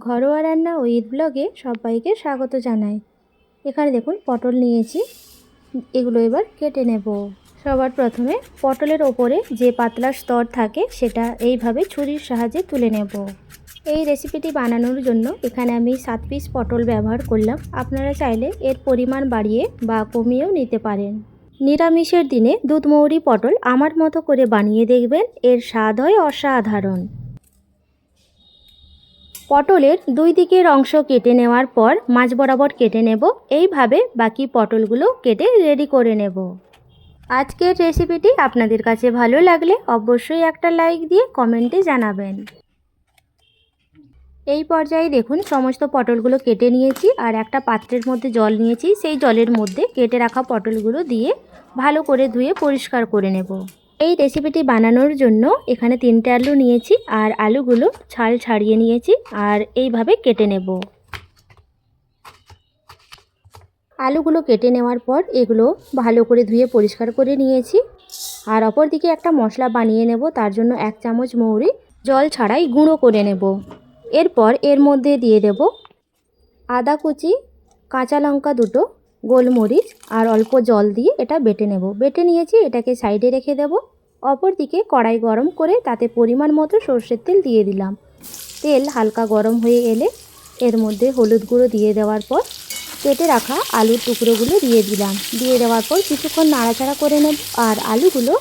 ঘরোয়া রান্না ও ঈদ ব্লগে সবাইকে স্বাগত জানাই। এখানে দেখুন পটল নিয়েছি, এগুলো এবার কেটে নেব। সবার প্রথমে পটলের ওপরে যে পাতলা স্তর থাকে সেটা এইভাবে ছুরির সাহায্যে তুলে নেব। এই রেসিপিটি বানানোর জন্য এখানে আমি 7 পিস পটল ব্যবহার করলাম। আপনারা চাইলে এর পরিমাণ বাড়িয়ে বা কমিয়েও নিতে পারেন। নিরামিষের দিনে দুধ মৌরি পটল আমার মতো করে বানিয়ে দেখবেন, এর স্বাদ হয় অসাধারণ। পটলের দুই দিকের অংশ কেটে নেওয়ার পর মাঝ বরাবর কেটে নেব। এইভাবে বাকি পটলগুলো কেটে রেডি করে নেব। আজকের রেসিপিটি আপনাদের কাছে ভালো লাগলে অবশ্যই একটা লাইক দিয়ে কমেন্টে জানাবেন। এই পর্যায়ে দেখুন সমস্ত পটলগুলো কেটে নিয়েছি আর একটা পাত্রের মধ্যে জল নিয়েছি। সেই জলের মধ্যে কেটে রাখা পটলগুলো দিয়ে ভালো করে ধুয়ে পরিষ্কার করে নেব। এই রেসিপিটি বানানোর জন্য এখানে 3টে আলু নিয়েছি আর আলুগুলো ছাল ছাড়িয়ে নিয়েছি আর এইভাবে কেটে নেব। আলুগুলো কেটে নেওয়ার পর এগুলো ভালো করে ধুয়ে পরিষ্কার করে নিয়েছি। আর অপর দিকে একটা মশলা বানিয়ে নেব। তার জন্য 1 চামচ মৌরি জল ছাড়াই গুঁড়ো করে নেব। এরপর এর মধ্যে দিয়ে দেব আদা কুচি, কাঁচা লঙ্কা দুটো, গোলমরিচ আর অল্প জল দিয়ে এটা বেটে নেব। বেটে নিয়েছি, এটাকে সাইডে রেখে দেব। অপর দিকে কড়াই গরম করে তাতে পরিমাণ মতো সর্ষের তেল দিয়ে দিলাম। তেল হালকা গরম হয়ে এলে এর মধ্যে হলুদ গুঁড়ো দিয়ে দেওয়ার পর কেটে রাখা আলুর টুকরোগুলো দিয়ে দিলাম। দিয়ে দেওয়ার পর কিছুক্ষণ নাড়াচাড়া করে নেব আর আলুগুলো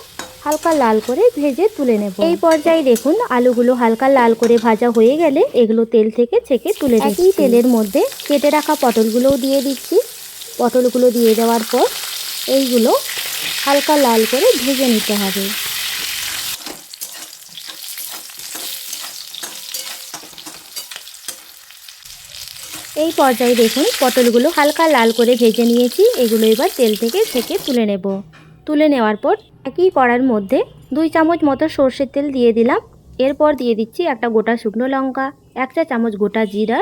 হালকা লাল করে ভেজে তুলে নেব। এই পর্যায়ে দেখুন আলুগুলো হালকা লাল করে ভাজা হয়ে গেলে এগুলো তেল থেকে ছেঁকে তুলে দিচ্ছি। একই তেলের মধ্যে কেটে রাখা পটলগুলোও দিয়ে দিচ্ছি। পটলগুলো দিয়ে দেওয়ার পর এইগুলো হালকা লাল করে ভেজে নিতে হবে। এই পর্যায়ে দেখুন পটলগুলো হালকা লাল করে ভেজে নিয়েছি। এগুলো এবার তেল থেকে ছেঁকে তুলে নেব। তুলে নেওয়ার পর একই কড়ার মধ্যে 2 চামচ মতো সর্ষের তেল দিয়ে দিলাম। এরপর দিয়ে দিচ্ছি একটা গোটা শুকনো লঙ্কা, 1 চা চামচ গোটা জিরা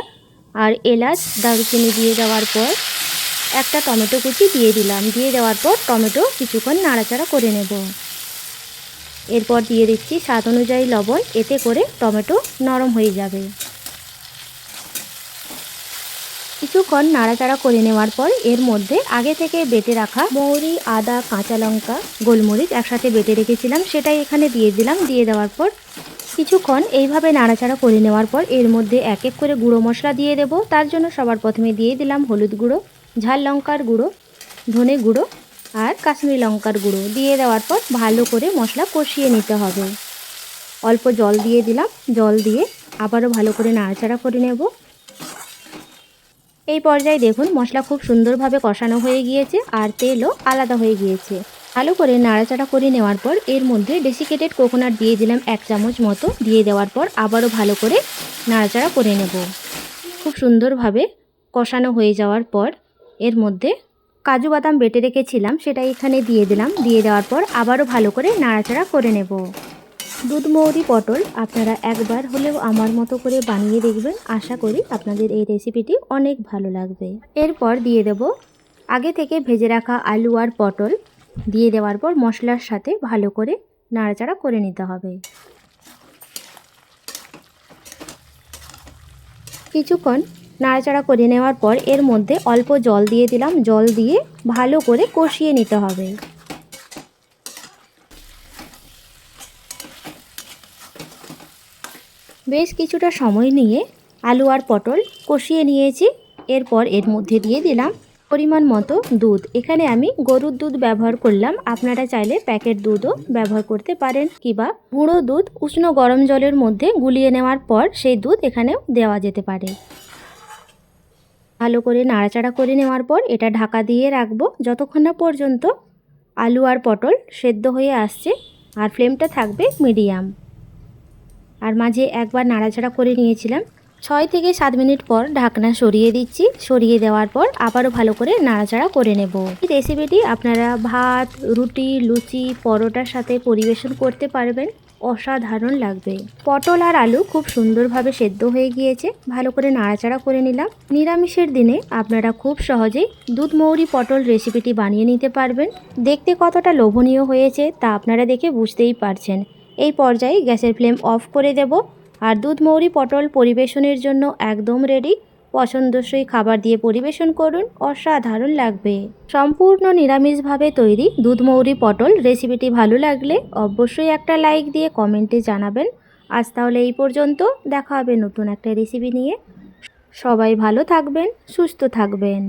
আর এলাচ দারুচিনি দিয়ে দেওয়ার পর একটা টমেটো কুচি দিয়ে দিলাম। দিয়ে দেওয়ার পর টমেটো কিছুক্ষণ নাড়াচাড়া করে নেব। এরপর দিয়ে দিচ্ছি স্বাদ অনুযায়ী লবণ, এতে করে টমেটো নরম হয়ে যাবে। কিছুক্ষণ নাড়াচাড়া করে নেওয়ার পর এর মধ্যে আগে থেকে বেটে রাখা মৌরি, আদা, কাঁচা লঙ্কা, গোলমরিচ একসাথে বেটে রেখেছিলাম সেটাই এখানে দিয়ে দিলাম। দিয়ে দেওয়ার পর কিছুক্ষণ এইভাবে নাড়াচাড়া করে নেওয়ার পর এর মধ্যে এক এক করে গুঁড়ো মশলা দিয়ে দেব। তার জন্য সবার প্রথমে দিয়ে দিলাম হলুদ গুঁড়ো, ঝাল লঙ্কার গুঁড়ো, ধনে গুঁড়ো আর কাশ্মীরি লঙ্কার গুঁড়ো। দিয়ে দেওয়ার পর ভালো করে মশলা কষিয়ে নিতে হবে। অল্প জল দিয়ে দিলাম। জল দিয়ে আবারও ভালো করে নাড়াচাড়া করে নেব। এই পর্যায়ে দেখুন মশলা খুব সুন্দরভাবে কষানো হয়ে গিয়েছে আর তেলও আলাদা হয়ে গিয়েছে। ভালো করে নাড়াচাড়া করে নেওয়ার পর এর মধ্যে ডেসিকেটেড কোকোনাট দিয়ে দিলাম 1 চামচ মতো। দিয়ে দেওয়ার পর আবারও ভালো করে নাড়াচাড়া করে নেব। খুব সুন্দরভাবে কষানো হয়ে যাওয়ার পর এর মধ্যে কাজু বাদাম বেটে রেখেছিলাম সেটা এখানে দিয়ে দিলাম। দিয়ে দেওয়ার পর আবারও ভালো করে নাড়াচাড়া করে নেব। দুধ মৌরি পটল আপনারা একবার হলেও আমার মতো করে বানিয়ে দেখবেন। আশা করি আপনাদের এই রেসিপিটি অনেক ভালো লাগবে। এরপর দিয়ে দেব আগে থেকে ভেজে রাখা আলু আর পটল। দিয়ে দেওয়ার পর মশলার সাথে ভালো করে নাড়াচাড়া করে নিতে হবে। কিছুক্ষণ নাড়াচাড়া করে নেওয়ার পর এর মধ্যে অল্প জল দিয়ে দিলাম। জল দিয়ে ভালো করে কষিয়ে নিতে হবে। বেশ কিছুটা সময় নিয়ে আলু আর পটল কষিয়ে নিয়েছি। এরপর এর মধ্যে দিয়ে দিলাম পরিমাণ মতো দুধ। এখানে আমি গরুর দুধ ব্যবহার করলাম। আপনারা চাইলে প্যাকেট দুধও ব্যবহার করতে পারেন, কিংবা গুঁড়ো দুধ উষ্ণ গরম জলের মধ্যে গুলিয়ে নেওয়ার পর সেই দুধ এখানেও দেওয়া যেতে পারে। ভালো করে নাড়াচাড়া করে নেওয়ার পর এটা ঢাকা দিয়ে রাখবো যতক্ষণ না পর্যন্ত আলু আর পটল সেদ্ধ হয়ে আসছে আর ফ্লেমটা থাকবে মিডিয়াম। আর মাঝে একবার নাড়াচাড়া করে নিয়েছিলাম। 6 থেকে 7 মিনিট পর ঢাকনা সরিয়ে দিচ্ছি। সরিয়ে দেওয়ার পর আবারও ভালো করে নাড়াচাড়া করে নেব। এই রেসিপিটি আপনারা ভাত, রুটি, লুচি, পরোটার সাথে পরিবেশন করতে পারবেন। অসাধারণ লাগবে। পটল আর আলু খুব সুন্দরভাবে সেদ্ধ হয়ে গিয়েছে। ভালো করে নাড়াচাড়া করে নিলাম। নিরামিষের দিনে আপনারা খুব সহজেই দুধ মৌরি পটল রেসিপিটি বানিয়ে নিতে পারবেন। দেখতে কতটা লোভনীয় হয়েছে তা আপনারা দেখে বুঝতেই পারছেন। এই পর্যায়ে গ্যাসের ফ্লেম অফ করে দেব আর দুধ মৌরি পটল পরিবেশনের জন্য একদম রেডি। পছন্দসই খাবার দিয়ে পরিবেশন করুন, অসাধারণ লাগবে। সম্পূর্ণ নিরামিষভাবে তৈরি দুধ মৌরি পটল রেসিপিটি ভালো লাগলে অবশ্যই একটা লাইক দিয়ে কমেন্টে জানাবেন। আজ তাহলে এই পর্যন্ত, দেখা হবে নতুন একটা রেসিপি নিয়ে। সবাই ভালো থাকবেন, সুস্থ থাকবেন।